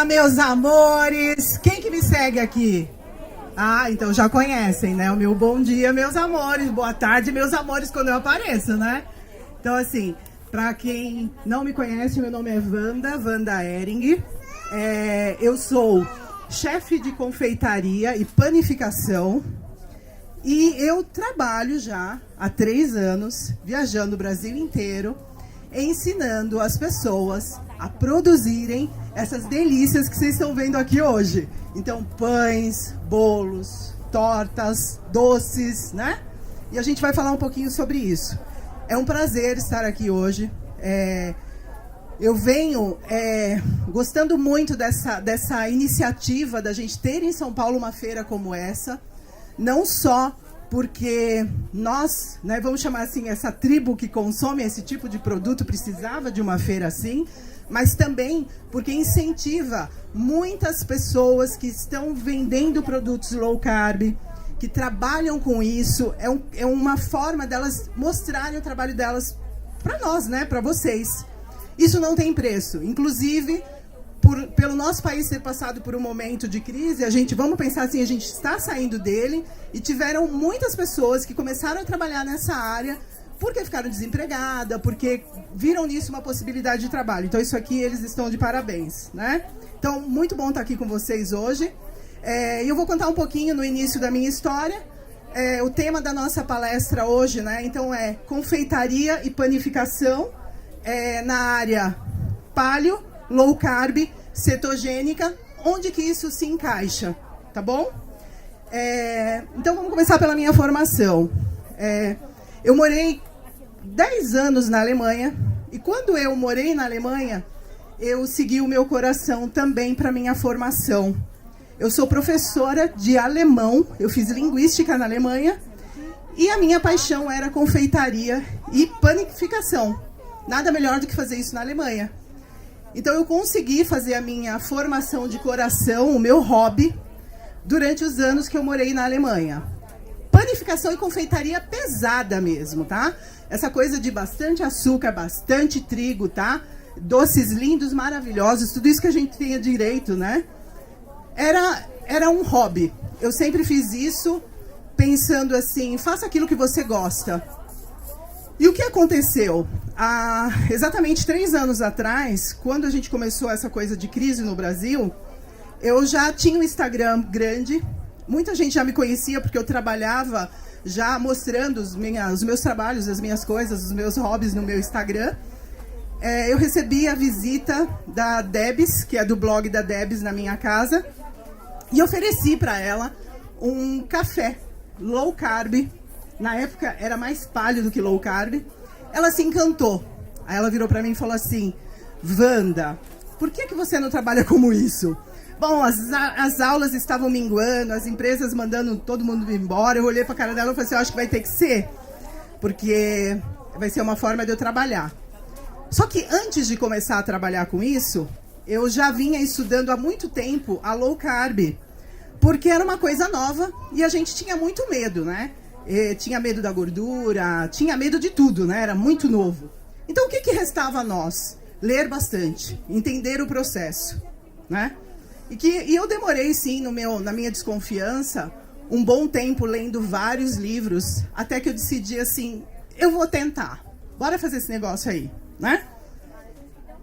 Olá, meus amores! Quem que me segue aqui? Ah, então já conhecem, né? O meu bom dia, meus amores. Boa tarde, meus amores, quando eu apareço, né? Então, assim, pra quem não me conhece, meu nome é Wanda Hering. Eu sou chefe de confeitaria e panificação. E eu trabalho já há 3 anos, viajando o Brasil inteiro, ensinando as pessoas a produzirem essas delícias que vocês estão vendo aqui hoje. Então, pães, bolos, tortas, doces, né? E a gente vai falar um pouquinho sobre isso. É um prazer estar aqui hoje. Eu venho gostando muito dessa iniciativa da gente ter em São Paulo uma feira como essa. Não só porque nós, né, vamos chamar assim, essa tribo que consome esse tipo de produto precisava de uma feira assim, mas também porque incentiva muitas pessoas que estão vendendo produtos low carb, que trabalham com isso. É uma forma delas mostrarem o trabalho delas para nós, né, para vocês. Isso não tem preço. Inclusive, pelo nosso país ter passado por um momento de crise, vamos pensar assim, a gente está saindo dele e tiveram muitas pessoas que começaram a trabalhar nessa área porque ficaram desempregadas, porque viram nisso uma possibilidade de trabalho. Então, isso aqui, eles estão de parabéns, né? Então, muito bom estar aqui com vocês hoje. Eu vou contar um pouquinho no início da minha história. O tema da nossa palestra hoje, né? Então, é confeitaria e panificação na área paleo, low carb, cetogênica, onde que isso se encaixa, tá bom? Então vamos começar pela minha formação. Eu morei 10 anos na Alemanha, e quando eu morei na Alemanha, eu segui o meu coração também para minha formação. Eu sou professora de alemão, eu fiz linguística na Alemanha, e a minha paixão era confeitaria e panificação. Nada melhor do que fazer isso na Alemanha. Então eu consegui fazer a minha formação de coração, o meu hobby, durante os anos que eu morei na Alemanha. Panificação e confeitaria pesada mesmo, tá? Essa coisa de bastante açúcar, bastante trigo, tá? Doces lindos, maravilhosos, tudo isso que a gente tenha direito, né? Era um hobby. Eu sempre fiz isso pensando assim, faça aquilo que você gosta. E o que aconteceu? Há exatamente 3 anos atrás, quando a gente começou essa coisa de crise no Brasil, eu já tinha um Instagram grande, muita gente já me conhecia porque eu trabalhava já mostrando os meus trabalhos, as minhas coisas, os meus hobbies no meu Instagram. Eu recebi a visita da Debs, que é do blog da Debs, na minha casa, e ofereci para ela um café low carb. Na época era mais paleo do que low carb. Ela se encantou. Aí ela virou para mim e falou assim: Wanda, por que você não trabalha como isso? Bom, as aulas estavam minguando, as empresas mandando todo mundo embora. Eu olhei para a cara dela e falei assim: eu acho que vai ter que ser, porque vai ser uma forma de eu trabalhar. Só que antes de começar a trabalhar com isso, eu já vinha estudando há muito tempo a low carb, porque era uma coisa nova e a gente tinha muito medo, né? Tinha medo da gordura, tinha medo de tudo, né? Era muito novo. Então, o que restava a nós? Ler bastante, entender o processo, né? E eu demorei, sim, na minha desconfiança, um bom tempo lendo vários livros, até que eu decidi assim, eu vou tentar. Bora fazer esse negócio aí, né?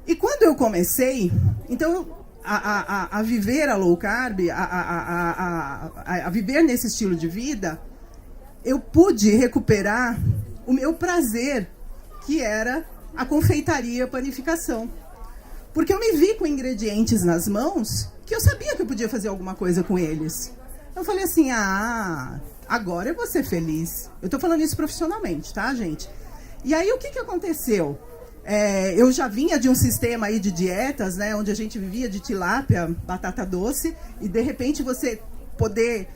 E quando eu comecei, então, a viver a low carb, a viver nesse estilo de vida, eu pude recuperar o meu prazer, que era a confeitaria e a panificação. Porque eu me vi com ingredientes nas mãos que eu sabia que eu podia fazer alguma coisa com eles. Eu falei assim, agora eu vou ser feliz. Eu estou falando isso profissionalmente, tá, gente? E aí, o que aconteceu? Eu já vinha de um sistema aí de dietas, né, onde a gente vivia de tilápia, batata doce, e de repente você poder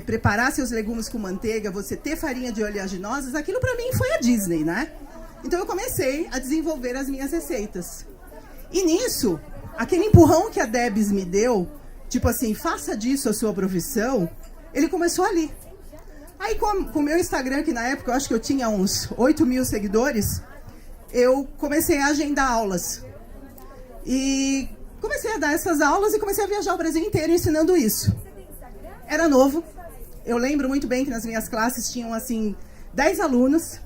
preparar seus legumes com manteiga, você ter farinha de oleaginosas, aquilo para mim foi a Disney, né? Então eu comecei a desenvolver as minhas receitas. E nisso, aquele empurrão que a Debs me deu, tipo assim, faça disso a sua profissão, ele começou ali. Aí com o meu Instagram, que na época eu acho que eu tinha uns 8 mil seguidores, eu comecei a agendar aulas. E comecei a dar essas aulas e comecei a viajar o Brasil inteiro ensinando isso. Era novo. Eu lembro muito bem que nas minhas classes tinham, assim, 10 alunos.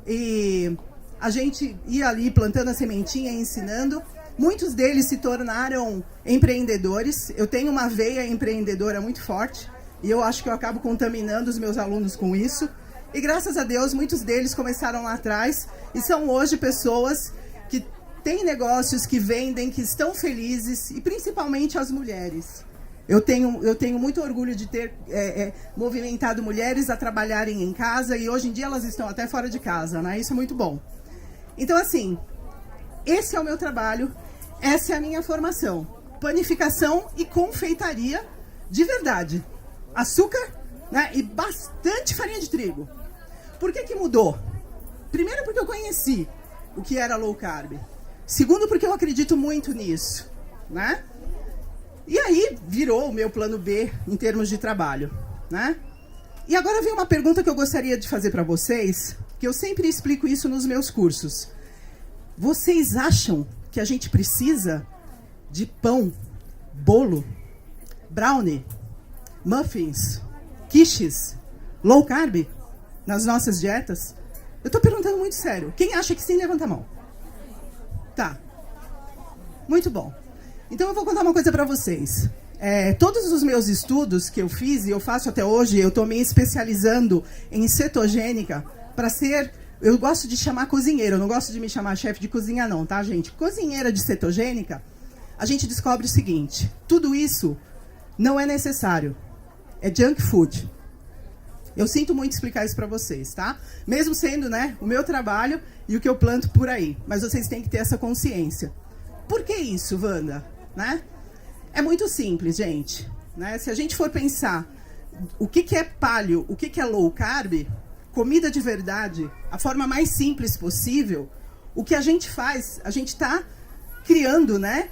E a gente ia ali plantando a sementinha e ensinando. Muitos deles se tornaram empreendedores. Eu tenho uma veia empreendedora muito forte. E eu acho que eu acabo contaminando os meus alunos com isso. E graças a Deus, muitos deles começaram lá atrás e são hoje pessoas que têm negócios, que vendem, que estão felizes, e principalmente as mulheres. Eu tenho muito orgulho de ter movimentado mulheres a trabalharem em casa, e hoje em dia elas estão até fora de casa, né? Isso é muito bom. Então, assim, esse é o meu trabalho, essa é a minha formação. Panificação e confeitaria de verdade. Açúcar, né, e bastante farinha de trigo. Por que mudou? Primeiro, porque eu conheci o que era low carb. Segundo, porque eu acredito muito nisso, né? E aí virou o meu plano B em termos de trabalho, né? E agora vem uma pergunta que eu gostaria de fazer para vocês, que eu sempre explico isso nos meus cursos. Vocês acham que a gente precisa de pão, bolo, brownie, muffins, quiches, low carb nas nossas dietas? Eu estou perguntando muito sério. Quem acha que sim, levanta a mão. Tá. Muito bom. Então eu vou contar uma coisa para vocês. Todos os meus estudos que eu fiz, e eu faço até hoje, eu estou me especializando em cetogênica para ser... Eu gosto de chamar cozinheira, eu não gosto de me chamar chefe de cozinha não, tá, gente? Cozinheira de cetogênica, a gente descobre o seguinte: tudo isso não é necessário. É junk food. Eu sinto muito explicar isso para vocês, tá? Mesmo sendo, né, o meu trabalho e o que eu planto por aí. Mas vocês têm que ter essa consciência. Por que isso, Wanda? Né? É muito simples, gente. Né? Se a gente for pensar o que é paleo, o que é low carb, comida de verdade, a forma mais simples possível, o que a gente faz, a gente está criando, né,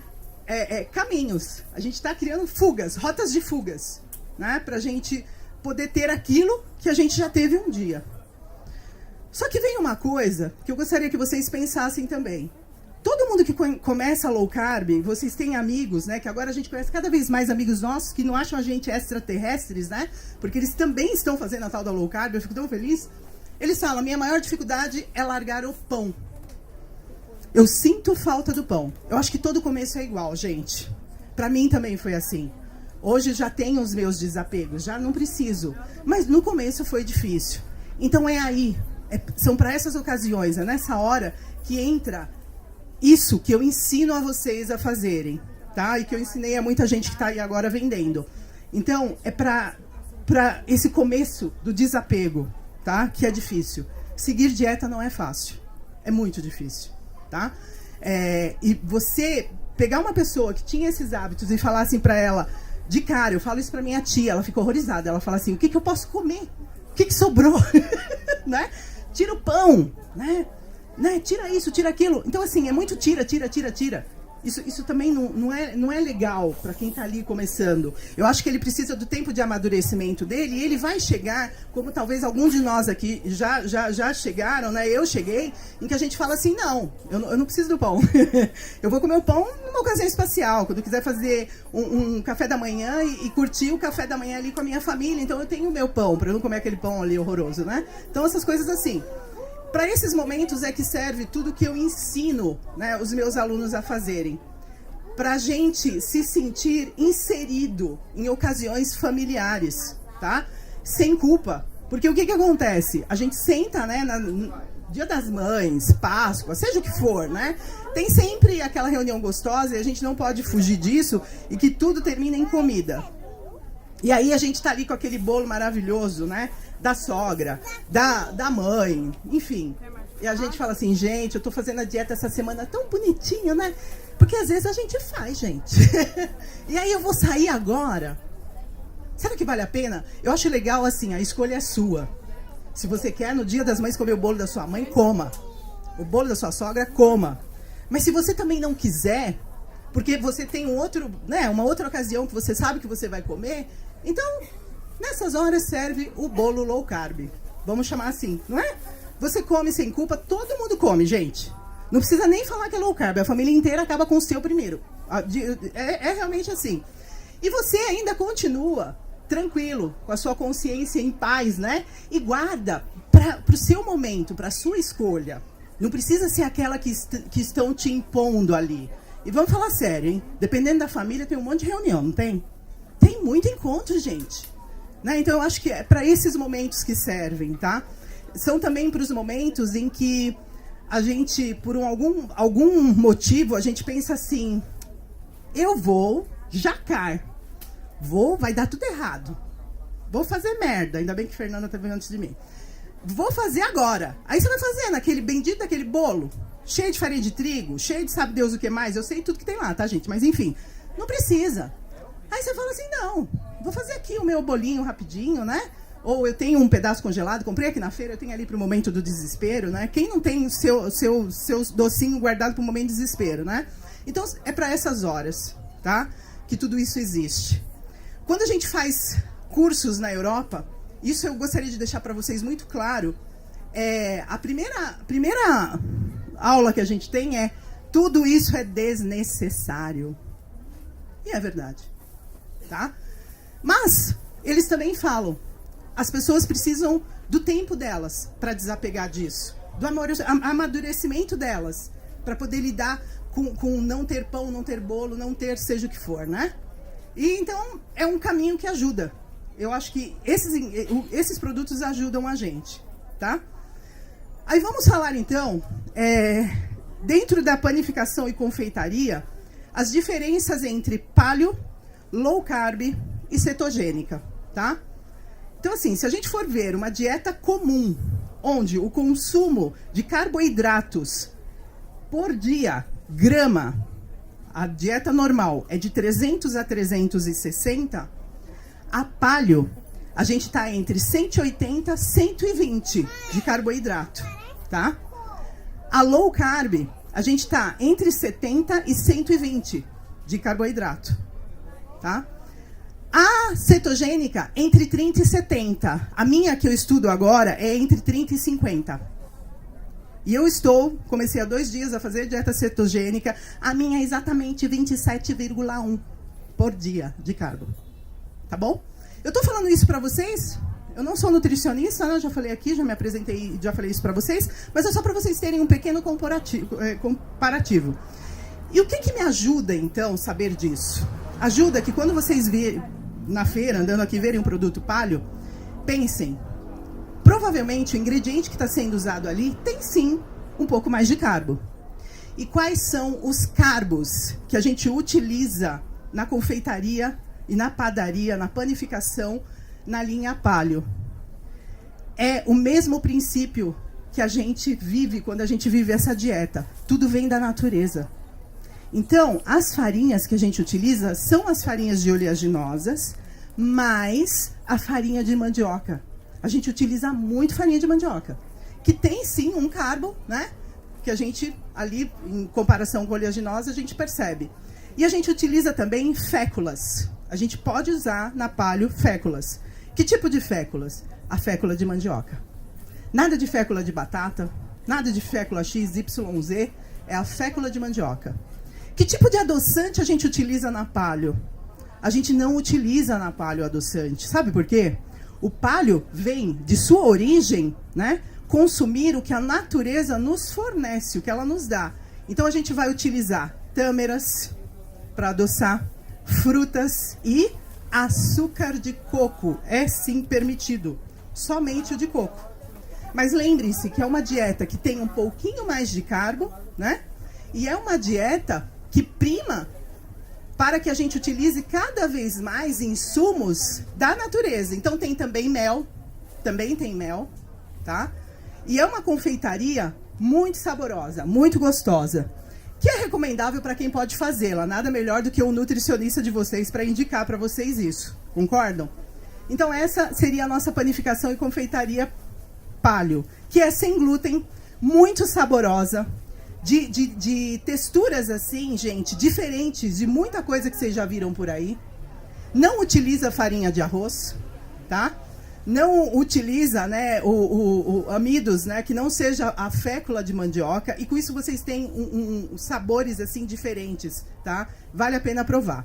caminhos. A gente está criando fugas, rotas de fugas, né, para a gente poder ter aquilo que a gente já teve um dia. Só que vem uma coisa que eu gostaria que vocês pensassem também. Todo mundo que começa low carb, vocês têm amigos, né, que agora a gente conhece cada vez mais amigos nossos que não acham a gente extraterrestres, né, porque eles também estão fazendo a tal da low carb, eu fico tão feliz. Eles falam: a minha maior dificuldade é largar o pão. Eu sinto falta do pão. Eu acho que todo começo é igual, gente. Para mim também foi assim. Hoje já tenho os meus desapegos, já não preciso. Mas no começo foi difícil. Então é aí, são para essas ocasiões, é nessa hora que entra isso que eu ensino a vocês a fazerem, tá? E que eu ensinei a muita gente que está aí agora vendendo. Então, é para esse começo do desapego, tá? Que é difícil. Seguir dieta não é fácil. É muito difícil, tá? E você pegar uma pessoa que tinha esses hábitos e falar assim para ela, de cara, eu falo isso para minha tia, ela ficou horrorizada. Ela fala assim: o que eu posso comer? O que sobrou? Né? Tira o pão, né? Tira isso, tira aquilo. Então, assim, é muito tira. Isso também não é legal para quem está ali começando. Eu acho que ele precisa do tempo de amadurecimento dele, e ele vai chegar, como talvez alguns de nós aqui já chegaram, né? Eu cheguei, em que a gente fala assim: não, eu não preciso do pão. Eu vou comer o pão numa ocasião especial, quando eu quiser fazer um café da manhã e curtir o café da manhã ali com a minha família. Então eu tenho o meu pão, para eu não comer aquele pão ali horroroso, né? Então essas coisas assim. Para esses momentos é que serve tudo que eu ensino, né, os meus alunos a fazerem. Para a gente se sentir inserido em ocasiões familiares, tá? Sem culpa. Porque o que acontece? A gente senta, né, no Dia das Mães, Páscoa, seja o que for, né? Tem sempre aquela reunião gostosa e a gente não pode fugir disso, e que tudo termina em comida. E aí a gente tá ali com aquele bolo maravilhoso, né? Da sogra, da mãe, enfim. E a gente fala assim: gente, eu tô fazendo a dieta essa semana tão bonitinho, né? Porque às vezes a gente faz, gente. E aí eu vou sair agora. Será que vale a pena? Eu acho legal assim, a escolha é sua. Se você quer no Dia das Mães comer o bolo da sua mãe, coma. O bolo da sua sogra, coma. Mas se você também não quiser, porque você tem uma outra ocasião que você sabe que você vai comer, então, nessas horas serve o bolo low carb. Vamos chamar assim, não é? Você come sem culpa, todo mundo come, gente. Não precisa nem falar que é low carb, a família inteira acaba com o seu primeiro. É realmente assim. E você ainda continua tranquilo, com a sua consciência em paz, né? E guarda para o seu momento, para a sua escolha. Não precisa ser aquela que estão te impondo ali. E vamos falar sério, hein? Dependendo da família, tem um monte de reunião, não tem? Tem muito encontro, gente. Né? Então, eu acho que é para esses momentos que servem, tá? São também para os momentos em que a gente, por algum motivo, a gente pensa assim, eu vou jacar, vai dar tudo errado, vou fazer merda, ainda bem que a Fernanda tá vendo antes de mim, vou fazer agora. Aí você vai fazendo aquele bendito daquele bolo, cheio de farinha de trigo, cheio de sabe Deus o que mais, eu sei tudo que tem lá, tá, gente? Mas enfim, não precisa. Aí você fala assim, não, vou fazer aqui o meu bolinho rapidinho, né? Ou eu tenho um pedaço congelado, comprei aqui na feira, eu tenho ali para o momento do desespero, né? Quem não tem seu docinho guardado para o momento do desespero, né? Então, é para essas horas, tá? Que tudo isso existe. Quando a gente faz cursos na Europa, isso eu gostaria de deixar para vocês muito claro, a primeira aula que a gente tem é tudo isso é desnecessário. E é verdade, tá? Mas, eles também falam, as pessoas precisam do tempo delas para desapegar disso, do amadurecimento delas, para poder lidar com não ter pão, não ter bolo, não ter seja o que for, né? E então é um caminho que ajuda. Eu acho que esses produtos ajudam a gente, tá? Aí vamos falar então, dentro da panificação e confeitaria, as diferenças entre paleo, low carb e cetogênica, tá? Então, assim, se a gente for ver uma dieta comum, onde o consumo de carboidratos por dia, grama, a dieta normal é de 300 a 360, a paleo, a gente está entre 180 e 120 de carboidrato, tá? A low carb, a gente está entre 70 e 120 de carboidrato, tá? A cetogênica, entre 30 e 70. A minha que eu estudo agora é entre 30 e 50. E eu comecei há 2 dias a fazer dieta cetogênica. A minha é exatamente 27,1 por dia de carbo. Tá bom? Eu tô falando isso para vocês. Eu não sou nutricionista, né? Já falei aqui, já me apresentei, já falei isso para vocês. Mas é só para vocês terem um pequeno comparativo. E o que me ajuda, então, saber disso? Ajuda que quando vocês na feira, andando aqui, verem um produto paleo, pensem, provavelmente o ingrediente que está sendo usado ali tem sim um pouco mais de carbo. E quais são os carbos que a gente utiliza na confeitaria e na padaria, na panificação, na linha paleo? É o mesmo princípio que a gente vive quando a gente vive essa dieta. Tudo vem da natureza. Então, as farinhas que a gente utiliza são as farinhas de oleaginosas, mais a farinha de mandioca. A gente utiliza muito farinha de mandioca, que tem sim um carbo, né? Que a gente, ali, em comparação com a oleaginosa, a gente percebe. E a gente utiliza também féculas. A gente pode usar na paleo féculas. Que tipo de féculas? A fécula de mandioca. Nada de fécula de batata, nada de fécula X, Y, Z, é a fécula de mandioca. Que tipo de adoçante a gente utiliza na paleo? A gente não utiliza na paleo adoçante. Sabe por quê? O paleo vem, de sua origem, né, consumir o que a natureza nos fornece, o que ela nos dá. Então, a gente vai utilizar tâmaras para adoçar, frutas e açúcar de coco. É, sim, permitido. Somente o de coco. Mas lembre-se que é uma dieta que tem um pouquinho mais de carbo, né? E é uma dieta que prima para que a gente utilize cada vez mais insumos da natureza. Então tem também mel, tá? E é uma confeitaria muito saborosa, muito gostosa, que é recomendável para quem pode fazê-la. Nada melhor do que o nutricionista de vocês para indicar para vocês isso. Concordam? Então essa seria a nossa panificação e confeitaria paleo, que é sem glúten, muito saborosa, de texturas assim, gente, diferentes de muita coisa que vocês já viram por aí. Não utiliza farinha de arroz, tá? não utiliza, né, o amidos, né, que não seja a fécula de mandioca, e com isso vocês têm sabores assim diferentes, tá? Vale a pena provar.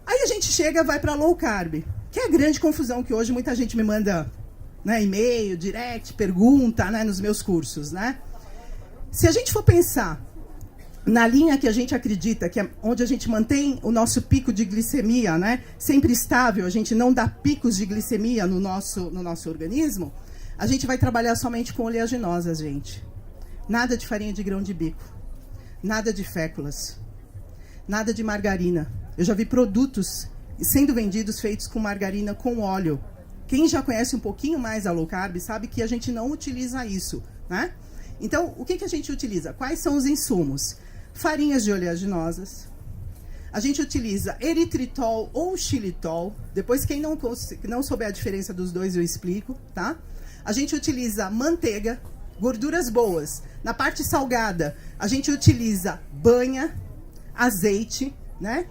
Aí a gente vai para low carb, que é a grande confusão que hoje muita gente me manda, né, e-mail, direct, pergunta, né, nos meus cursos, né? Se a gente for pensar na linha que a gente acredita, que é onde a gente mantém o nosso pico de glicemia, né, sempre estável, a gente não dá picos de glicemia no nosso organismo, a gente vai trabalhar somente com oleaginosas, gente. Nada de farinha de grão de bico, nada de féculas, nada de margarina. Eu já vi produtos sendo vendidos feitos com margarina com óleo. Quem já conhece um pouquinho mais a low carb sabe que a gente não utiliza isso, né? Então, o que a gente utiliza? Quais são os insumos? Farinhas de oleaginosas. A gente utiliza eritritol ou xilitol. Depois, quem não souber a diferença dos dois, eu explico, tá? A gente utiliza manteiga, gorduras boas. Na parte salgada, a gente utiliza banha, azeite, né?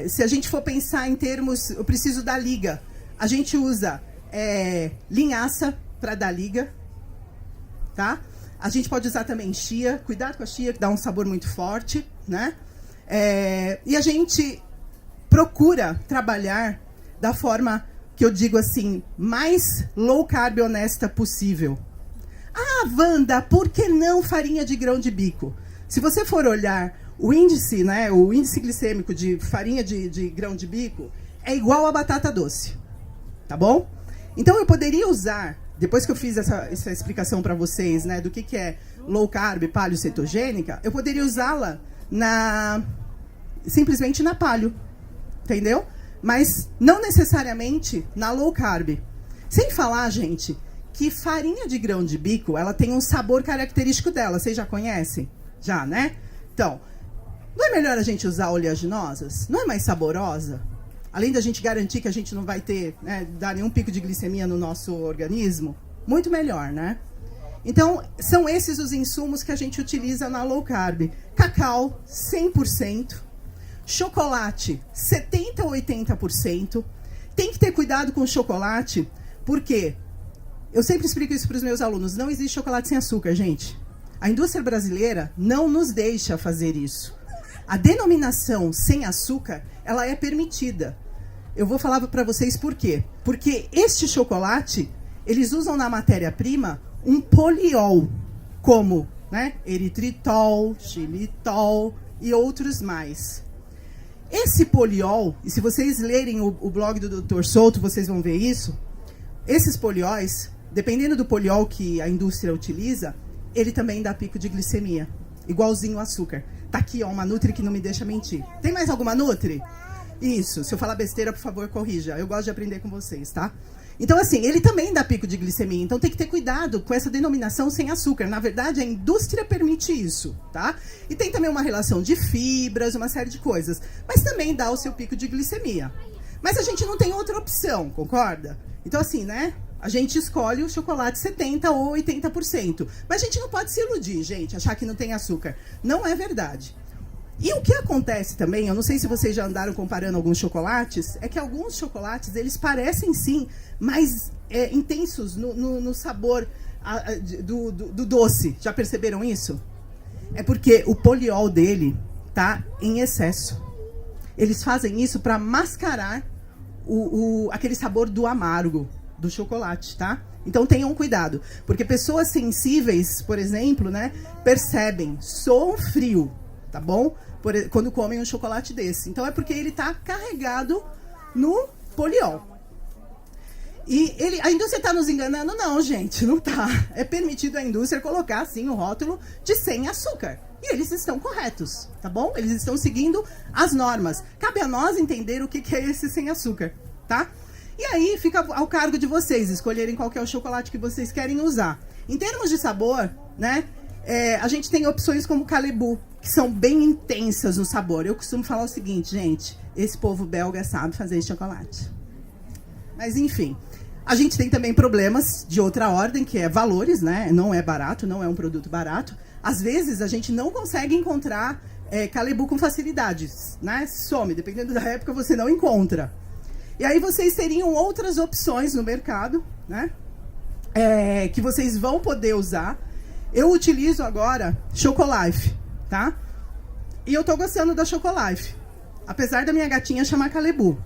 Se a gente for pensar em termos, eu preciso da liga. A gente usa linhaça para dar liga, tá? A gente pode usar também chia, cuidado com a chia, que dá um sabor muito forte, né? E a gente procura trabalhar da forma que eu digo assim, mais low carb honesta possível. Ah, Wanda, por que não farinha de grão de bico? Se você for olhar o índice, né, o índice glicêmico de farinha de grão de bico é igual a batata doce, tá bom? Então eu poderia usar, depois que eu fiz essa explicação para vocês, né, do que é low carb, paleo cetogênica, eu poderia usá-la simplesmente na paleo, entendeu? Mas não necessariamente na low carb. Sem falar, gente, que farinha de grão de bico, ela tem um sabor característico dela. Vocês já conhecem? Já, né? Então, não é melhor a gente usar oleaginosas? Não é mais saborosa? Além da gente garantir que a gente não vai dar nenhum pico de glicemia no nosso organismo, muito melhor, né? Então, são esses os insumos que a gente utiliza na low carb. Cacau, 100%. Chocolate, 70% ou 80%. Tem que ter cuidado com o chocolate, porque eu sempre explico isso para os meus alunos. Não existe chocolate sem açúcar, gente. A indústria brasileira não nos deixa fazer isso. A denominação sem açúcar, ela é permitida. Eu vou falar para vocês por quê. Porque este chocolate, eles usam na matéria-prima um poliol, como, né, eritritol, xilitol e outros mais. Esse poliol, e se vocês lerem o blog do Dr. Souto, vocês vão ver isso, esses polióis, dependendo do poliol que a indústria utiliza, ele também dá pico de glicemia, igualzinho ao açúcar. Tá aqui, ó, uma Nutri que não me deixa mentir. Tem mais alguma Nutri? Isso, se eu falar besteira, por favor, corrija. Eu gosto de aprender com vocês, tá? Então, assim, ele também dá pico de glicemia. Então, tem que ter cuidado com essa denominação sem açúcar. Na verdade, a indústria permite isso, tá? E tem também uma relação de fibras, uma série de coisas. Mas também dá o seu pico de glicemia. Mas a gente não tem outra opção, concorda? Então, assim, né? A gente escolhe o chocolate 70% ou 80%. Mas a gente não pode se iludir, gente, achar que não tem açúcar. Não é verdade. E o que acontece também, eu não sei se vocês já andaram comparando alguns chocolates, é que alguns chocolates, eles parecem sim mais intensos no sabor do doce. Já perceberam isso? É porque o poliol dele está em excesso. Eles fazem isso para mascarar aquele sabor do amargo do chocolate, tá? Então tenham cuidado, porque pessoas sensíveis, por exemplo, né, percebem, soam frio, tá bom? Quando comem um chocolate desse. Então é porque ele está carregado no poliol. E a indústria está nos enganando? Não, gente, não está. É permitido a indústria colocar, sim, o rótulo de sem açúcar. E eles estão corretos, tá bom? Eles estão seguindo as normas. Cabe a nós entender o que é esse sem açúcar, tá? E aí fica ao cargo de vocês escolherem qual que é o chocolate que vocês querem usar. Em termos de sabor, né, a gente tem opções como Calebu, que são bem intensas no sabor. Eu costumo falar o seguinte, gente, esse povo belga sabe fazer chocolate. Mas, enfim, a gente tem também problemas de outra ordem, que é valores, né? Não é barato, não é um produto barato. Às vezes, a gente não consegue encontrar Calebu com facilidade, né? Some, dependendo da época, você não encontra. E aí vocês teriam outras opções no mercado, né? Que vocês vão poder usar. Eu utilizo agora Chocolife, tá? E eu tô gostando da Chocolife, apesar da minha gatinha chamar Calebu,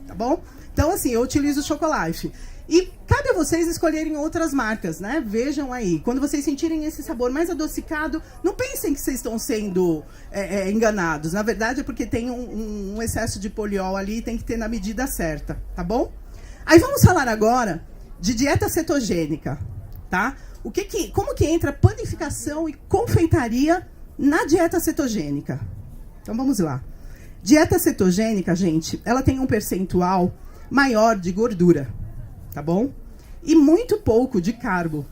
tá bom? Então, assim, eu utilizo o Chocolife. E cabe a vocês escolherem outras marcas, né? Vejam aí. Quando vocês sentirem esse sabor mais adocicado, não pensem que vocês estão sendo enganados. Na verdade, é porque tem um excesso de poliol ali e tem que ter na medida certa, tá bom? Aí vamos falar agora de dieta cetogênica, tá? Como que entra panificação e confeitaria na dieta cetogênica? Então, vamos lá. Dieta cetogênica, gente, ela tem um percentual maior de gordura, tá bom? E muito pouco de carbo.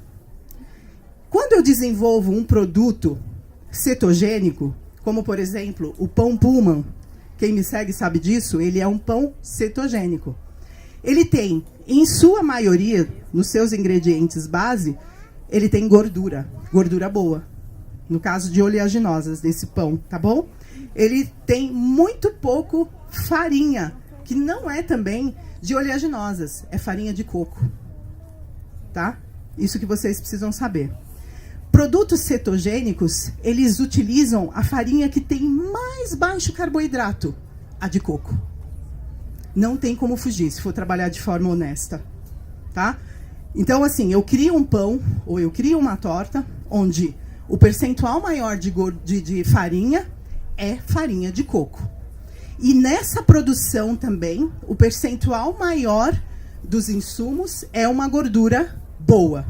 Quando eu desenvolvo um produto cetogênico, como, por exemplo, o pão Pullman, quem me segue sabe disso, ele é um pão cetogênico. Ele tem, em sua maioria, nos seus ingredientes base, ele tem gordura boa. No caso de oleaginosas desse pão, tá bom? Ele tem muito pouco farinha, que não é também de oleaginosas, é farinha de coco, tá? Isso que vocês precisam saber. Produtos cetogênicos, eles utilizam a farinha que tem mais baixo carboidrato, a de coco. Não tem como fugir, se for trabalhar de forma honesta, tá? Então, assim, eu crio um pão, ou eu crio uma torta, onde o percentual maior de farinha é farinha de coco. E nessa produção também, o percentual maior dos insumos é uma gordura boa,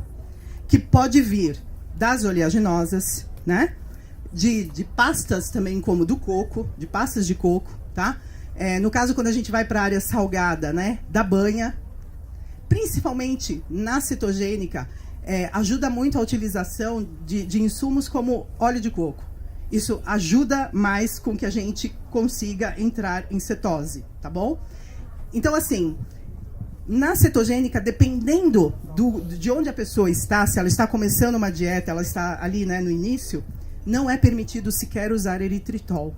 que pode vir das oleaginosas, né? De pastas também, como do coco, de pastas de coco, tá? No caso, quando a gente vai para a área salgada, né? Da banha, principalmente na cetogênica, ajuda muito a utilização de insumos como óleo de coco. Isso ajuda mais com que a gente consiga entrar em cetose, tá bom? Então, assim, na cetogênica, dependendo de onde a pessoa está, se ela está começando uma dieta, ela está ali, né, no início, não é permitido sequer usar eritritol,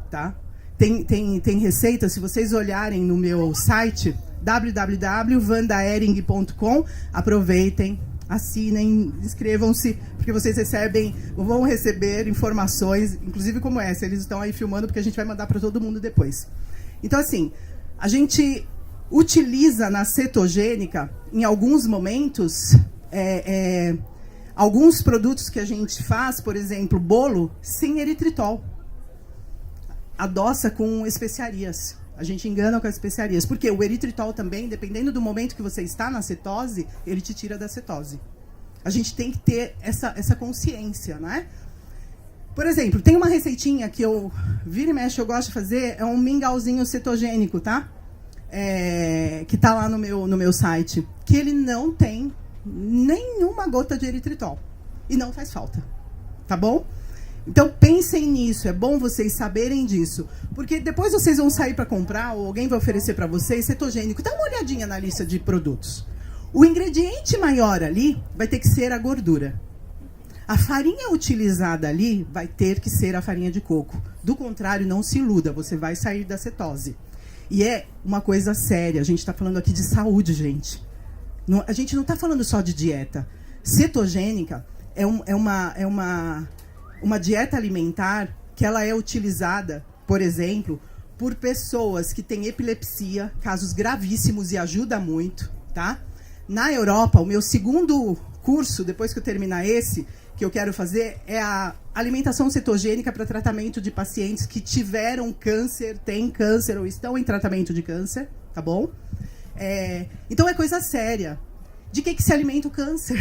tá? Tem receita, se vocês olharem no meu site, www.vandaering.com, aproveitem, assinem, inscrevam-se, porque vocês vão receber informações, inclusive como essa. Eles estão aí filmando, porque a gente vai mandar para todo mundo depois. Então, assim, a gente utiliza na cetogênica, em alguns momentos, alguns produtos que a gente faz, por exemplo, bolo, sem eritritol. Adoça com especiarias. A gente engana com as especiarias. Porque o eritritol também, dependendo do momento que você está na cetose, ele te tira da cetose. A gente tem que ter essa consciência, né? Por exemplo, tem uma receitinha que eu vira e mexe, eu gosto de fazer, é um mingauzinho cetogênico, tá? Que tá lá no meu site. Que ele não tem nenhuma gota de eritritol. E não faz falta. Tá bom? Então, pensem nisso, é bom vocês saberem disso. Porque depois vocês vão sair para comprar, ou alguém vai oferecer para vocês cetogênico. Dá uma olhadinha na lista de produtos. O ingrediente maior ali vai ter que ser a gordura. A farinha utilizada ali vai ter que ser a farinha de coco. Do contrário, não se iluda, você vai sair da cetose. E é uma coisa séria, a gente está falando aqui de saúde, gente. A gente não está falando só de dieta. Cetogênica é uma dieta alimentar que ela é utilizada, por exemplo, por pessoas que têm epilepsia, casos gravíssimos, e ajuda muito, tá? Na Europa, o meu segundo curso, depois que eu terminar esse, que eu quero fazer, é a alimentação cetogênica para tratamento de pacientes que tiveram câncer, têm câncer ou estão em tratamento de câncer, tá bom? Então é coisa séria. De que se alimenta o câncer?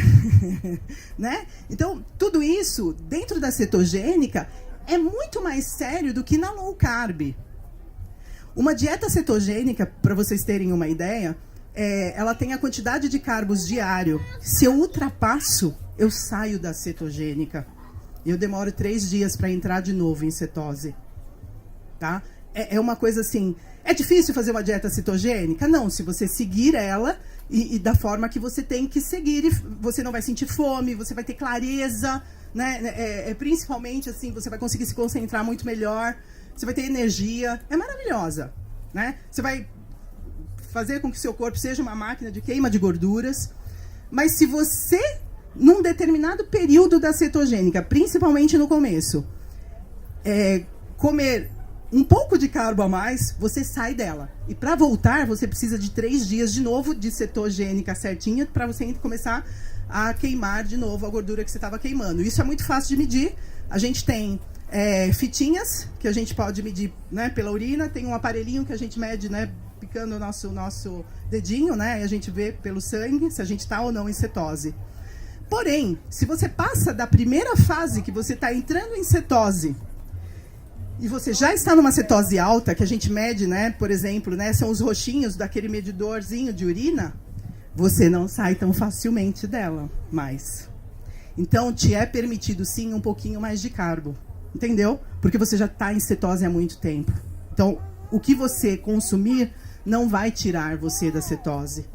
Né? Então, tudo isso, dentro da cetogênica, é muito mais sério do que na low carb. Uma dieta cetogênica, para vocês terem uma ideia, ela tem a quantidade de carbos diário. Se eu ultrapasso, eu saio da cetogênica. Eu demoro 3 dias para entrar de novo em cetose. Tá? É uma coisa assim... É difícil fazer uma dieta cetogênica? Não, se você seguir ela e da forma que você tem que seguir, você não vai sentir fome, você vai ter clareza, né? Principalmente, assim, você vai conseguir se concentrar muito melhor, você vai ter energia. É maravilhosa. né? Você vai fazer com que seu corpo seja uma máquina de queima de gorduras. Mas se você, num determinado período da cetogênica, principalmente no começo, comer um pouco de carbo a mais, você sai dela. E para voltar, você precisa de 3 dias de novo de cetogênica certinha para você começar a queimar de novo a gordura que você estava queimando. Isso é muito fácil de medir. A gente tem fitinhas que a gente pode medir, né, pela urina. Tem um aparelhinho que a gente mede, né, picando o nosso dedinho, né, e a gente vê pelo sangue se a gente está ou não em cetose. Porém, se você passa da primeira fase, que você está entrando em cetose, e você já está numa cetose alta, que a gente mede, né, por exemplo, né, são os roxinhos daquele medidorzinho de urina, você não sai tão facilmente dela mais. Então, te é permitido, sim, um pouquinho mais de carbo. Entendeu? Porque você já está em cetose há muito tempo. Então, o que você consumir não vai tirar você da cetose.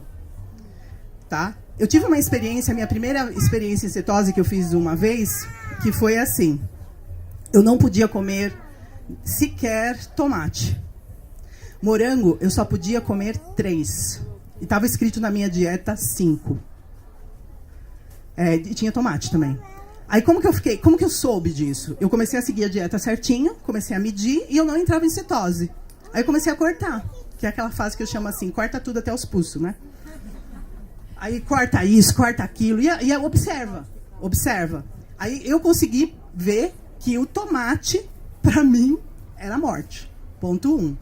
Tá? Eu tive uma experiência, a minha primeira experiência em cetose que eu fiz uma vez, que foi assim. Eu não podia comer sequer tomate. Morango, eu só podia comer 3. E estava escrito na minha dieta 5. E tinha tomate também. Aí como que eu soube disso? Eu comecei a seguir a dieta certinho, comecei a medir e eu não entrava em cetose. Aí eu comecei a cortar, que é aquela fase que eu chamo assim, corta tudo até os pulsos, né? Aí corta isso, corta aquilo, e observa. Aí eu consegui ver que o tomate, para mim, era morte. Ponto 1,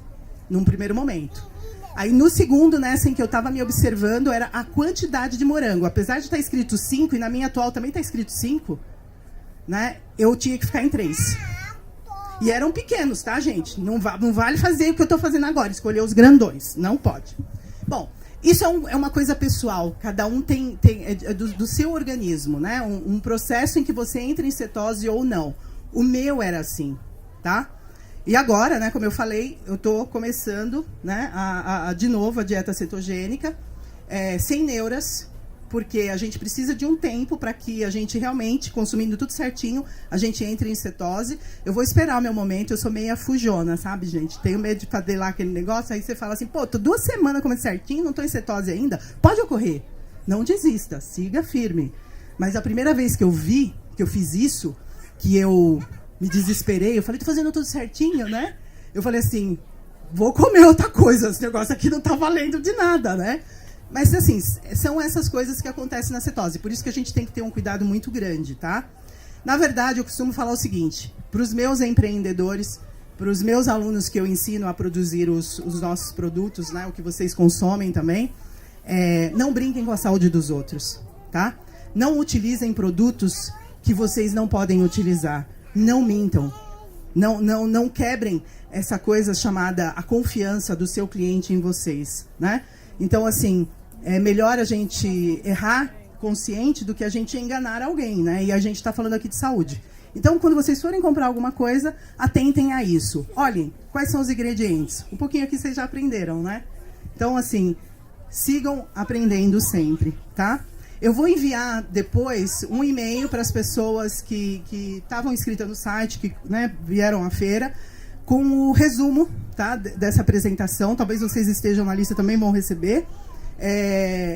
num primeiro momento. Aí no segundo, nessa em que eu estava me observando, era a quantidade de morango. Apesar de estar escrito 5, e na minha atual também está escrito 5, né, eu tinha que ficar em 3. E eram pequenos, tá, gente? Não vale fazer o que eu estou fazendo agora, escolher os grandões. Não pode. Bom, isso é uma coisa pessoal. Cada um tem do seu organismo, né? Um processo em que você entra em cetose ou não. O meu era assim, tá? E agora, né, como eu falei, eu estou começando, né, de novo a dieta cetogênica, sem neuras, porque a gente precisa de um tempo para que a gente realmente, consumindo tudo certinho, a gente entre em cetose. Eu vou esperar o meu momento, eu sou meia fujona, sabe, gente? Tenho medo de fazer lá aquele negócio, aí você fala assim, pô, tô 2 semanas comendo certinho, não estou em cetose ainda. Pode ocorrer. Não desista, siga firme. Mas a primeira vez que eu vi que eu fiz isso, que eu me desesperei, eu falei, tô fazendo tudo certinho, né? Eu falei assim, vou comer outra coisa, esse negócio aqui não tá valendo de nada, né? Mas, assim, são essas coisas que acontecem na cetose. Por isso que a gente tem que ter um cuidado muito grande, tá? Na verdade, eu costumo falar o seguinte, para os meus empreendedores, para os meus alunos que eu ensino a produzir os nossos produtos, né, o que vocês consomem também, não brinquem com a saúde dos outros, tá? Não utilizem produtos que vocês não podem utilizar. Não mintam. Não quebrem essa coisa chamada a confiança do seu cliente em vocês, né? Então, assim, é melhor a gente errar consciente do que a gente enganar alguém, né? E a gente está falando aqui de saúde. Então, quando vocês forem comprar alguma coisa, atentem a isso. Olhem, quais são os ingredientes? Um pouquinho aqui vocês já aprenderam, né? Então, assim, sigam aprendendo sempre, tá? Eu vou enviar depois um e-mail para as pessoas que estavam inscritas no site, que, né, vieram à feira, com o resumo, tá, dessa apresentação. Talvez vocês estejam na lista, também vão receber.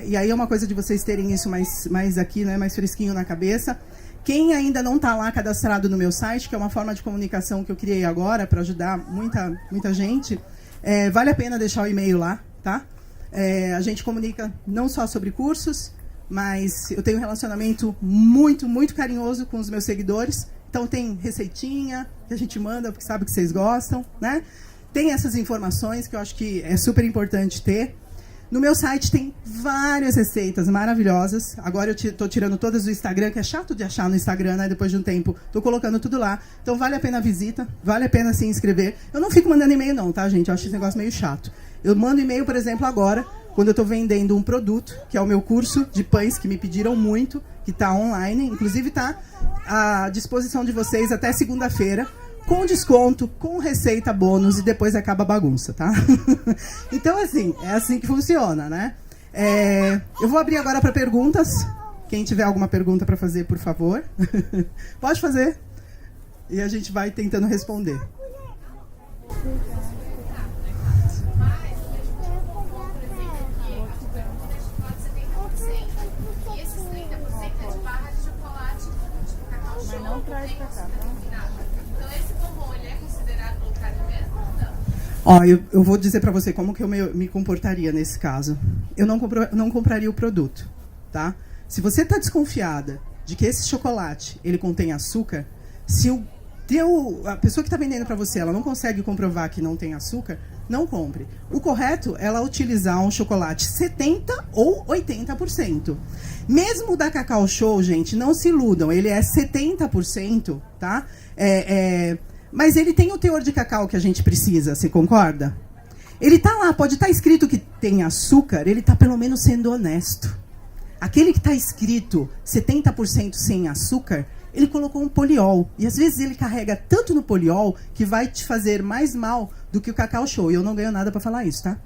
E aí é uma coisa de vocês terem isso mais aqui, né, mais fresquinho na cabeça. Quem ainda não está lá cadastrado no meu site, que é uma forma de comunicação que eu criei agora para ajudar muita gente, vale a pena deixar o e-mail lá, tá? A gente comunica não só sobre cursos, mas eu tenho um relacionamento muito, muito carinhoso com os meus seguidores. Então tem receitinha que a gente manda, porque sabe que vocês gostam, né? Tem essas informações que eu acho que é super importante ter. No meu site tem várias receitas maravilhosas. Agora eu estou tirando todas do Instagram, que é chato de achar no Instagram, né? Depois de um tempo, estou colocando tudo lá. Então vale a pena a visita, vale a pena se inscrever. Eu não fico mandando e-mail não, tá, gente? Eu acho esse negócio meio chato. Eu mando e-mail, por exemplo, agora, quando eu estou vendendo um produto, que é o meu curso de pães, que me pediram muito, que está online. Inclusive está à disposição de vocês até segunda-feira, com desconto, com receita bônus, e depois acaba a bagunça, tá? Então, assim, é assim que funciona, né? Eu vou abrir agora para perguntas. Quem tiver alguma pergunta para fazer, por favor. Pode fazer. E a gente vai tentando responder. Ó, eu vou dizer para você como que eu me comportaria nesse caso. Eu não compraria o produto, tá? Se você está desconfiada de que esse chocolate ele contém açúcar, se a pessoa que está vendendo para você ela não consegue comprovar que não tem açúcar, não compre. O correto é ela utilizar um chocolate 70% ou 80%. Mesmo o da Cacau Show, gente, não se iludam, ele é 70%, tá? Mas ele tem o teor de cacau que a gente precisa, você concorda? Ele tá lá, pode estar escrito que tem açúcar, ele está pelo menos sendo honesto. Aquele que está escrito 70% sem açúcar, ele colocou um poliol. E às vezes ele carrega tanto no poliol que vai te fazer mais mal do que o Cacau Show. E eu não ganho nada para falar isso, tá?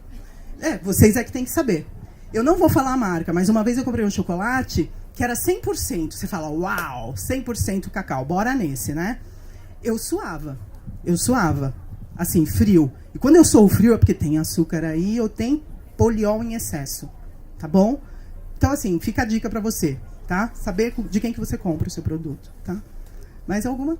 Vocês é que tem que saber. Eu não vou falar a marca, mas uma vez eu comprei um chocolate que era 100%. Você fala, uau, 100% cacau, bora nesse, né? Eu suava, assim, frio. E quando eu sou frio é porque tem açúcar aí ou tem poliol em excesso, tá bom? Então, assim, fica a dica pra você, tá? Saber de quem que você compra o seu produto, tá? Mais alguma?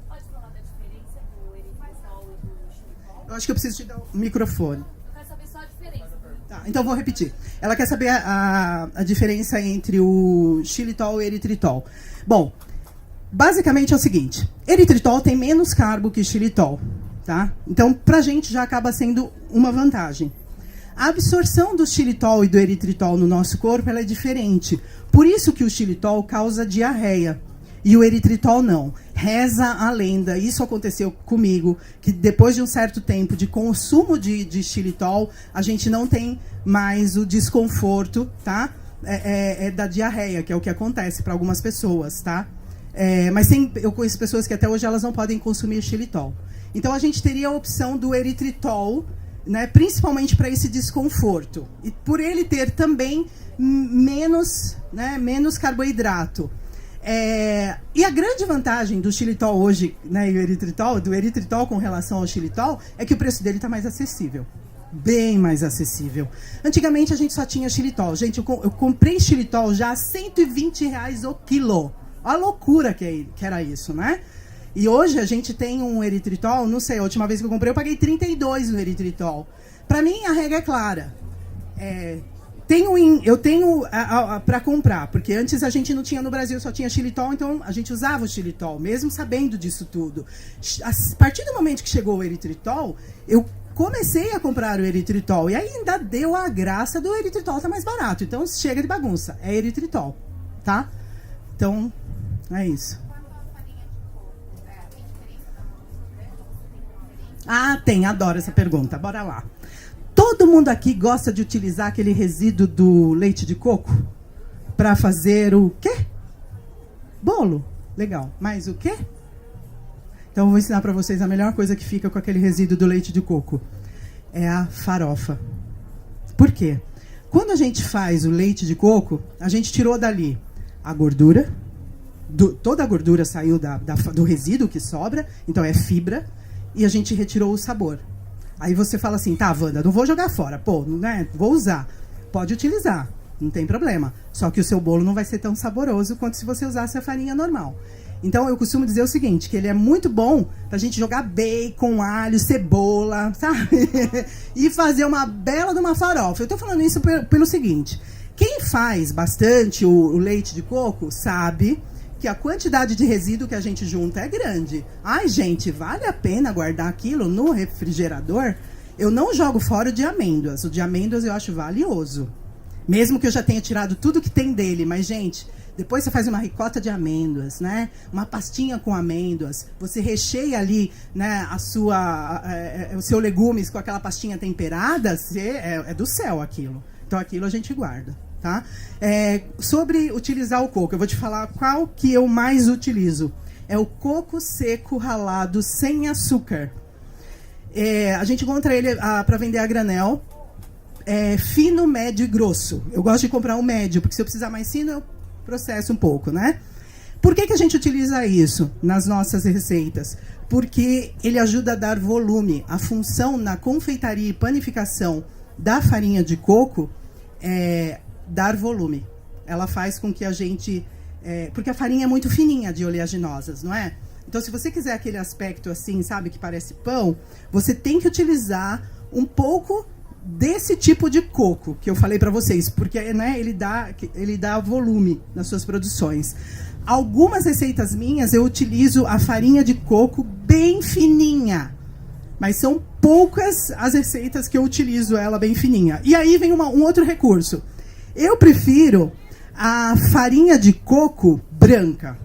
Pode falar da diferença do eritritol e do xilitol? Eu acho que eu preciso te dar o microfone. Eu quero saber só a diferença. Tá, então vou repetir. Ela quer saber a diferença entre o xilitol e o eritritol. Bom, basicamente é o seguinte, eritritol tem menos carbo que xilitol, tá? Então, pra gente já acaba sendo uma vantagem. A absorção do xilitol e do eritritol no nosso corpo ela é diferente. Por isso que o xilitol causa diarreia e o eritritol não. Reza a lenda, isso aconteceu comigo, que depois de um certo tempo de consumo de xilitol, a gente não tem mais o desconforto, tá? Da diarreia, que é o que acontece para algumas pessoas, tá? Mas eu conheço pessoas que até hoje elas não podem consumir xilitol. Então a gente teria a opção do eritritol, né, principalmente para esse desconforto. E por ele ter também menos carboidrato. E a grande vantagem do xilitol hoje, né, e do eritritol com relação ao xilitol, é que o preço dele está mais acessível. Bem mais acessível. Antigamente a gente só tinha xilitol. Gente, eu comprei xilitol já a R$120 o quilo. Olha a loucura que era isso, né? E hoje a gente tem um eritritol, não sei, a última vez que eu comprei eu paguei 32 no eritritol. Para mim a regra é clara. Eu tenho para comprar, porque antes a gente não tinha no Brasil, só tinha xilitol, então a gente usava o xilitol, mesmo sabendo disso tudo. A partir do momento que chegou o eritritol, eu comecei a comprar o eritritol e ainda deu a graça do eritritol estar mais barato. Então chega de bagunça, é eritritol, tá? Então, é isso. Ah, tem, adoro essa pergunta, bora lá. Todo mundo aqui gosta de utilizar aquele resíduo do leite de coco para fazer o quê? Bolo. Legal. Mais o quê? Então eu vou ensinar para vocês a melhor coisa que fica com aquele resíduo do leite de coco. É a farofa. Por quê? Quando a gente faz o leite de coco, a gente tirou dali a gordura, toda a gordura saiu do resíduo que sobra, então é fibra, e a gente retirou o sabor. Aí você fala assim, tá, Wanda, não vou jogar fora, né, vou usar. Pode utilizar, não tem problema. Só que o seu bolo não vai ser tão saboroso quanto se você usasse a farinha normal. Então eu costumo dizer o seguinte, que ele é muito bom pra gente jogar bacon, alho, cebola, sabe? E fazer uma bela de uma farofa. Eu tô falando isso pelo seguinte, quem faz bastante o leite de coco sabe que a quantidade de resíduo que a gente junta é grande. Ai, gente, vale a pena guardar aquilo no refrigerador? Eu não jogo fora o de amêndoas. O de amêndoas eu acho valioso. Mesmo que eu já tenha tirado tudo que tem dele. Mas, gente, depois você faz uma ricota de amêndoas, né? Uma pastinha com amêndoas. Você recheia ali, né, o seu legumes com aquela pastinha temperada. É do céu aquilo. Então, aquilo a gente guarda. Tá? Sobre utilizar o coco, eu vou te falar qual que eu mais utilizo. É o coco seco ralado sem açúcar. A gente encontra ele para vender a granel. Fino, médio e grosso. Eu gosto de comprar um médio, porque se eu precisar mais fino, eu processo um pouco, né? Por que a gente utiliza isso nas nossas receitas? Porque ele ajuda a dar volume. A função na confeitaria e panificação da farinha de coco é dar volume. Ela faz com que a gente... porque a farinha é muito fininha de oleaginosas, não é? Então, se você quiser aquele aspecto assim, sabe, que parece pão, você tem que utilizar um pouco desse tipo de coco que eu falei para vocês, porque, né, ele dá volume nas suas produções. Algumas receitas minhas eu utilizo a farinha de coco bem fininha, mas são poucas as receitas que eu utilizo ela bem fininha. E aí vem um outro recurso. Eu prefiro a farinha de coco branca.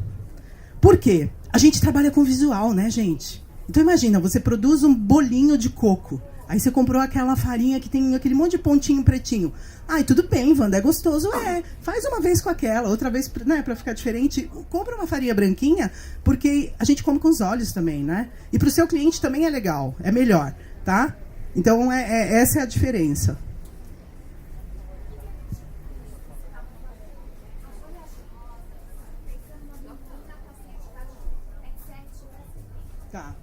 Por quê? A gente trabalha com visual, né, gente? Então imagina, você produz um bolinho de coco. Aí você comprou aquela farinha que tem aquele monte de pontinho pretinho. Ai, tudo bem, Wanda, é gostoso, é. Faz uma vez com aquela, outra vez, né, pra ficar diferente. Compra uma farinha branquinha, porque a gente come com os olhos também, né? E pro seu cliente também é legal, é melhor, tá? Então, essa é a diferença. Tá.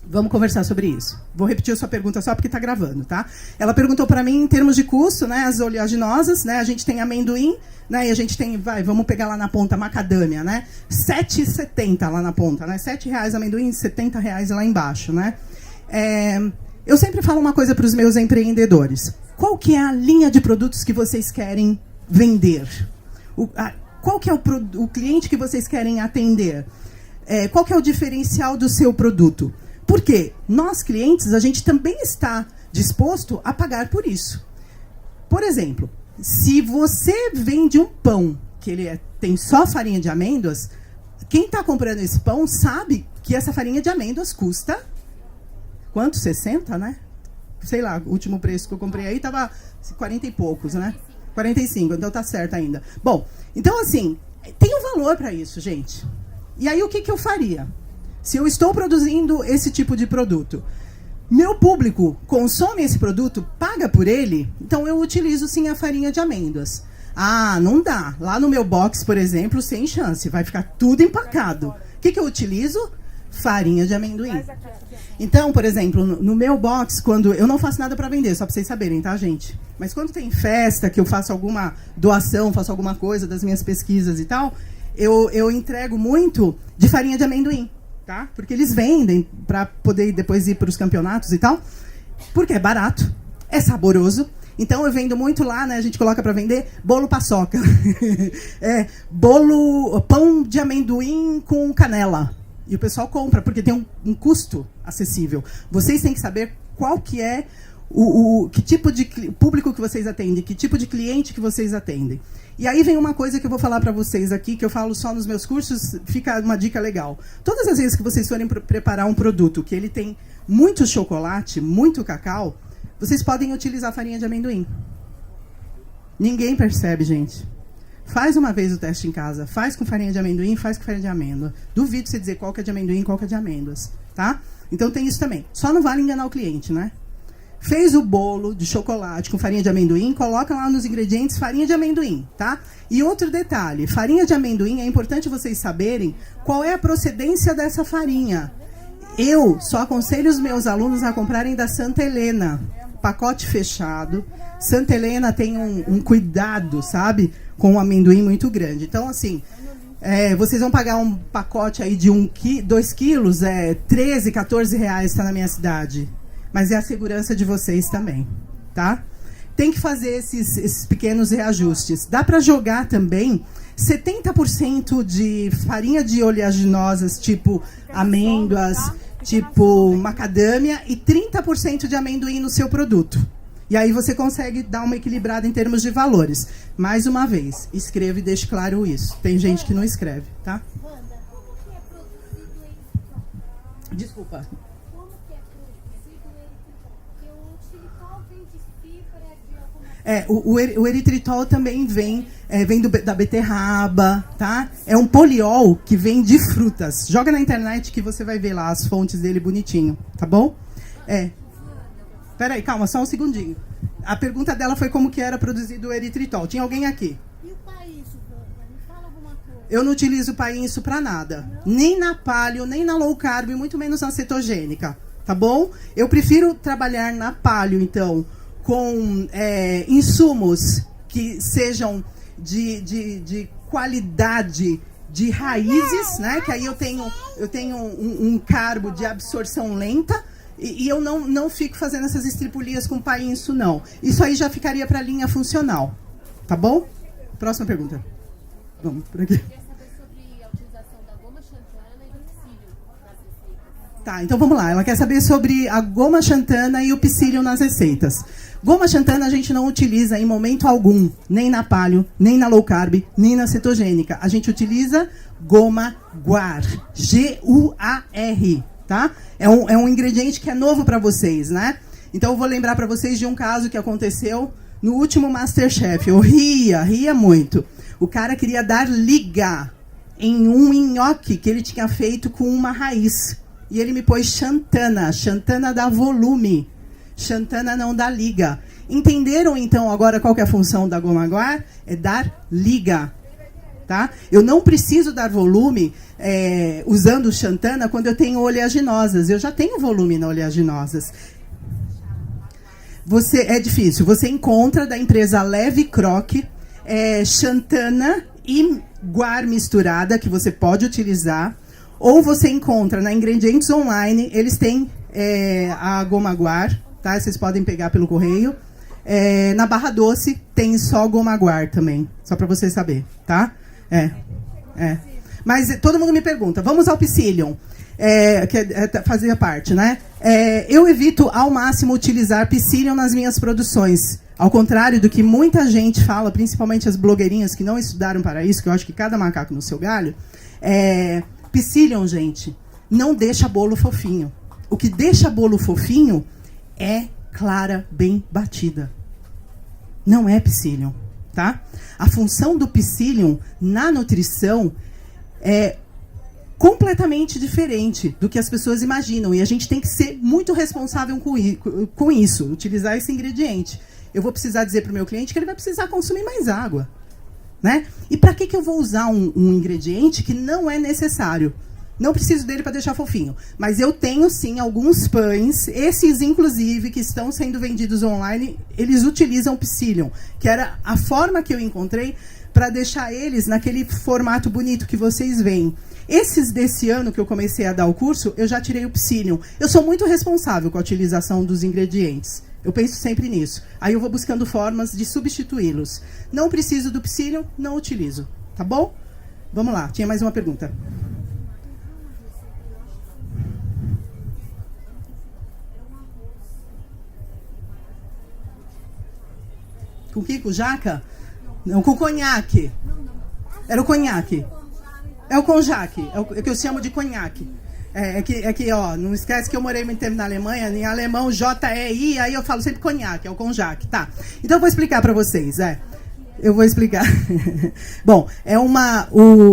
Vamos conversar sobre isso. Vou repetir a sua pergunta só porque está gravando, tá? Ela perguntou para mim em termos de custo, né? As oleaginosas, né? A gente tem amendoim, né? E a gente tem, vamos pegar lá na ponta, macadâmia, né? R$ 7,70 lá na ponta, né? R$ 7,00 amendoim, R$ 70,00 lá embaixo, né? Eu sempre falo uma coisa para os meus empreendedores. Qual que é a linha de produtos que vocês querem vender? Qual que é o cliente que vocês querem atender? Qual que é o diferencial do seu produto? Porque nós, clientes, a gente também está disposto a pagar por isso. Por exemplo, se você vende um pão que tem só farinha de amêndoas, quem está comprando esse pão sabe que essa farinha de amêndoas custa... Quanto? 60, né? Sei lá, o último preço que eu comprei aí estava 40 e poucos, né? 45, então tá certo ainda. Bom, então assim, tem um valor para isso, gente. E aí o que eu faria? Se eu estou produzindo esse tipo de produto, meu público consome esse produto, paga por ele, então eu utilizo sim a farinha de amêndoas. Ah, não dá. Lá no meu box, por exemplo, sem chance, vai ficar tudo empacado. O que eu utilizo? Farinha de amendoim. Então, por exemplo, no meu box, quando eu não faço nada para vender, só para vocês saberem, tá, gente? Mas quando tem festa, que eu faço alguma doação, faço alguma coisa das minhas pesquisas e tal, eu entrego muito de farinha de amendoim, tá? Porque eles vendem para poder depois ir para os campeonatos e tal, porque é barato, é saboroso. Então eu vendo muito lá, né? A gente coloca para vender bolo paçoca, pão de amendoim com canela. E o pessoal compra, porque tem um custo acessível. Vocês têm que saber qual que é que tipo de público que vocês atendem, que tipo de cliente que vocês atendem. E aí vem uma coisa que eu vou falar para vocês aqui, que eu falo só nos meus cursos, fica uma dica legal. Todas as vezes que vocês forem preparar um produto que ele tem muito chocolate, muito cacau, vocês podem utilizar farinha de amendoim. Ninguém percebe, gente. Faz uma vez o teste em casa. Faz com farinha de amendoim, faz com farinha de amêndoa. Duvido você dizer qual que é de amendoim e qual que é de amêndoas, tá? Então tem isso também. Só não vale enganar o cliente, né? Fez o bolo de chocolate com farinha de amendoim, coloca lá nos ingredientes farinha de amendoim, tá? E outro detalhe, farinha de amendoim, é importante vocês saberem qual é a procedência dessa farinha. Eu só aconselho os meus alunos a comprarem da Santa Helena. Pacote fechado. Santa Helena tem um cuidado, sabe? Com o amendoim muito grande. Então, assim, vocês vão pagar um pacote aí de 2 quilos, 13, 14 reais, está na minha cidade. Mas é a segurança de vocês também, tá? Tem que fazer esses pequenos reajustes. Dá para jogar também 70% de farinha de oleaginosas, tipo amêndoas, tipo macadâmia, e 30% de amendoim no seu produto. E aí você consegue dar uma equilibrada em termos de valores. Mais uma vez, escreva e deixe claro isso. Tem gente que não escreve, tá? Wanda, como que é produzido esse... Desculpa. Como que é produzido esse... Porque o xilitol vem de fibra de alguma... O eritritol também vem da beterraba, tá? É um poliol que vem de frutas. Joga na internet que você vai ver lá as fontes dele bonitinho, tá bom? Peraí, calma, só um segundinho. A pergunta dela foi como que era produzido o eritritol. Tinha alguém aqui? E o país, Wanda? Me fala alguma coisa. Eu não utilizo painço para nada. Não? Nem na paleo, nem na low carb, muito menos na cetogênica, tá bom? Eu prefiro trabalhar na paleo, então, com insumos que sejam de qualidade de raízes, né? Que aí eu tenho um carbo de absorção lenta e eu não fico fazendo essas estripulias com painço, não. Isso aí já ficaria para a linha funcional, tá bom? Próxima pergunta. Vamos por aqui. Tá, então vamos lá. Ela quer saber sobre a goma xantana e o psyllium nas receitas. Goma xantana a gente não utiliza em momento algum, nem na paleo, nem na low carb, nem na cetogênica. A gente utiliza goma guar, G-U-A-R, tá? É um ingrediente que é novo para vocês, né? Então eu vou lembrar para vocês de um caso que aconteceu no último Masterchef. Eu ria muito. O cara queria dar liga em um nhoque que ele tinha feito com uma raiz. E ele me pôs xantana. Xantana dá volume. Xantana não dá liga. Entenderam, então, agora qual que é a função da goma guar? É dar liga. Tá? Eu não preciso dar volume usando xantana quando eu tenho oleaginosas. Eu já tenho volume na oleaginosas. É difícil. Você encontra da empresa Leve Croc xantana e guar misturada, que você pode utilizar. Ou você encontra na Ingredientes Online, eles têm a goma guar, tá? Vocês podem pegar pelo correio. Na Barra Doce tem só goma guar também, só para você saber, tá? Mas todo mundo me pergunta, vamos ao psyllium, que fazia parte, né? Eu evito ao máximo utilizar psyllium nas minhas produções. Ao contrário do que muita gente fala, principalmente as blogueirinhas que não estudaram para isso, que eu acho que cada macaco no seu galho, psyllium, gente, não deixa bolo fofinho. O que deixa bolo fofinho é clara bem batida. Não é psyllium, tá? A função do psyllium na nutrição é completamente diferente do que as pessoas imaginam. E a gente tem que ser muito responsável com isso, utilizar esse ingrediente. Eu vou precisar dizer para o meu cliente que ele vai precisar consumir mais água. Né? E para que eu vou usar um ingrediente que não é necessário? Não preciso dele para deixar fofinho. Mas eu tenho, sim, alguns pães, esses, inclusive, que estão sendo vendidos online, eles utilizam psyllium, que era a forma que eu encontrei para deixar eles naquele formato bonito que vocês veem. Esses desse ano que eu comecei a dar o curso, eu já tirei o psyllium. Eu sou muito responsável com a utilização dos ingredientes. Eu penso sempre nisso. Aí eu vou buscando formas de substituí-los. Não preciso do psyllium, não utilizo. Tá bom? Vamos lá, tinha mais uma pergunta. Com que? Com jaca? Não, com conhaque. Era o conhaque. É o conjaque. É o que eu chamo de conhaque. É que, ó, não esquece que eu morei muito tempo na Alemanha, em alemão, J-E-I, aí eu falo sempre conhaque, é o conjaque, tá? Então eu vou explicar para vocês, eu vou explicar. Bom,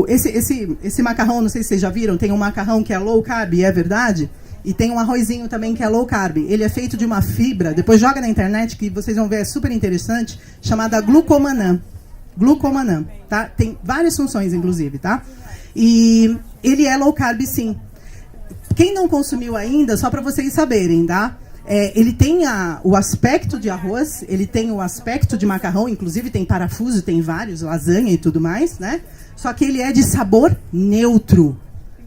esse macarrão, não sei se vocês já viram, tem um macarrão que é low carb, é verdade? E tem um arrozinho também que é low carb. Ele é feito de uma fibra, depois joga na internet, que vocês vão ver, é super interessante, chamada glucomannan. Glucomannan, tá? Tem várias funções, inclusive, tá? E ele é low carb, sim. Quem não consumiu ainda, só para vocês saberem, tá? Ele tem o aspecto de arroz, ele tem o aspecto de macarrão, inclusive tem parafuso, tem vários, lasanha e tudo mais, né? Só que ele é de sabor neutro.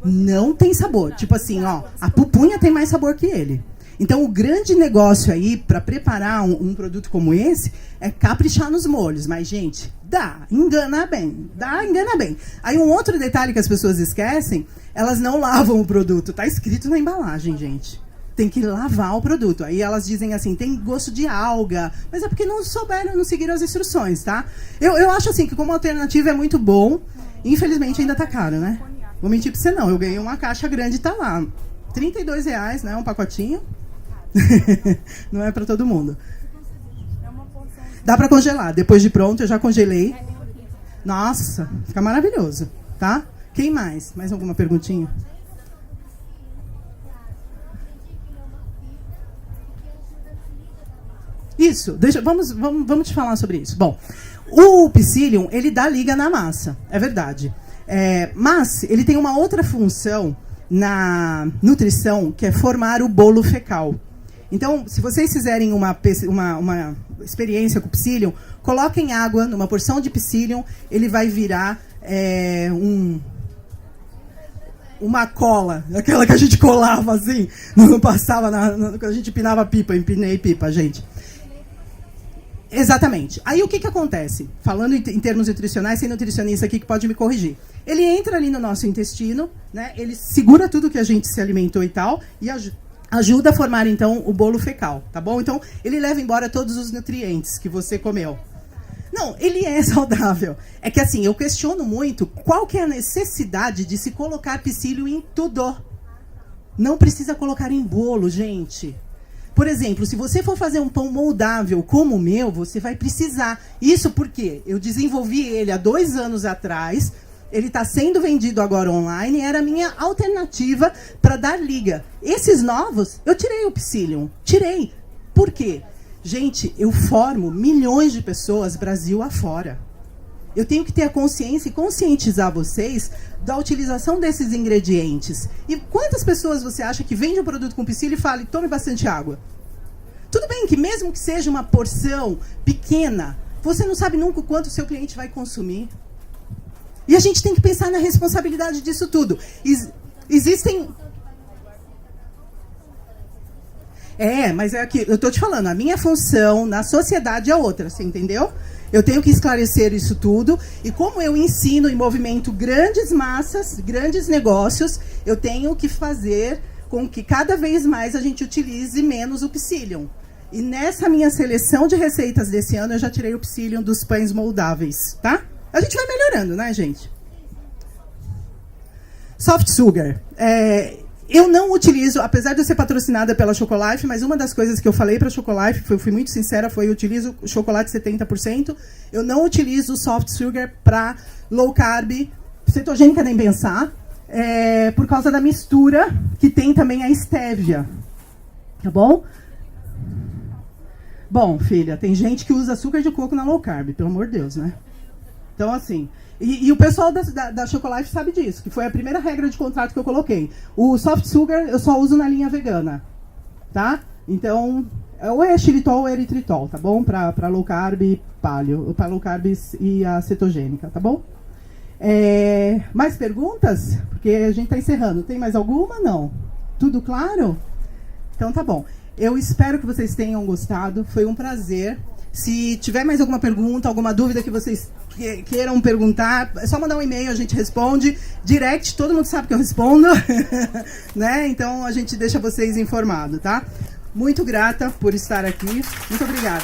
Não tem sabor. Tipo assim, ó, a pupunha tem mais sabor que ele. Então, o grande negócio aí, para preparar um produto como esse, é caprichar nos molhos. Mas, gente, engana bem. Aí, um outro detalhe que as pessoas esquecem, elas não lavam o produto. Tá escrito na embalagem, gente. Tem que lavar o produto. Aí elas dizem assim, tem gosto de alga. Mas é porque não souberam, não seguiram as instruções, tá? Eu acho assim, que como alternativa é muito bom. Infelizmente, ainda tá caro, né? Vou mentir pra você não. Eu ganhei uma caixa grande e tá lá. R$32, né? Um pacotinho. Não é para todo mundo. Dá para congelar. Depois de pronto, eu já congelei. Nossa, fica maravilhoso, tá? Quem mais? Mais alguma perguntinha? Isso, vamos te falar sobre isso. Bom, o psyllium, ele dá liga na massa, é verdade. Mas ele tem uma outra função na nutrição, que é formar o bolo fecal. Então, se vocês fizerem uma experiência com psyllium, coloquem água numa porção de psyllium, ele vai virar uma cola, aquela que a gente colava assim, não passava, quando a gente empinava pipa, empinei pipa, gente. Exatamente. Aí o que acontece? Falando em termos nutricionais, tem nutricionista aqui que pode me corrigir. Ele entra ali no nosso intestino, né? Ele segura tudo que a gente se alimentou e tal, e ajuda a formar, então, o bolo fecal, tá bom? Então, ele leva embora todos os nutrientes que você comeu. Não, ele é saudável. É que, assim, eu questiono muito qual que é a necessidade de se colocar psyllium em tudo. Não precisa colocar em bolo, gente. Por exemplo, se você for fazer um pão moldável como o meu, você vai precisar. Isso porque eu desenvolvi ele há 2 anos atrás, ele está sendo vendido agora online, e era a minha alternativa para dar liga. Esses novos, eu tirei o psyllium. Tirei. Por quê? Gente, eu formo milhões de pessoas Brasil afora. Eu tenho que ter a consciência e conscientizar vocês da utilização desses ingredientes. E quantas pessoas você acha que vende um produto com psyllium e fala, tome bastante água? Tudo bem que mesmo que seja uma porção pequena, você não sabe nunca o quanto o seu cliente vai consumir. E a gente tem que pensar na responsabilidade disso tudo. Existem... mas é que eu estou te falando, a minha função na sociedade é outra, você entendeu? Eu tenho que esclarecer isso tudo, e como eu ensino e movimento grandes massas, grandes negócios, eu tenho que fazer com que cada vez mais a gente utilize menos o psyllium. E nessa minha seleção de receitas desse ano, eu já tirei o psyllium dos pães moldáveis, tá? A gente vai melhorando, né, gente? Soft sugar. Eu não utilizo, apesar de eu ser patrocinada pela Chocolife, mas uma das coisas que eu falei para a Chocolife, fui muito sincera, foi eu utilizo chocolate 70%, eu não utilizo soft sugar para low carb, cetogênica nem pensar, por causa da mistura que tem também a stevia. Tá bom? Bom, filha, tem gente que usa açúcar de coco na low carb, pelo amor de Deus, né? Então, assim... E o pessoal da Chocolife sabe disso, que foi a primeira regra de contrato que eu coloquei. O soft sugar eu só uso na linha vegana, tá? Então, ou é xilitol ou eritritol, tá bom? Para low carb e paleo, para low carb e a cetogênica, tá bom? Mais perguntas? Porque a gente está encerrando. Tem mais alguma? Não. Tudo claro? Então tá bom. Eu espero que vocês tenham gostado. Foi um prazer. Se tiver mais alguma pergunta, alguma dúvida que vocês queiram perguntar, é só mandar um e-mail, a gente responde. Direct, todo mundo sabe que eu respondo. Né? Então a gente deixa vocês informados, tá? Muito grata por estar aqui. Muito obrigada.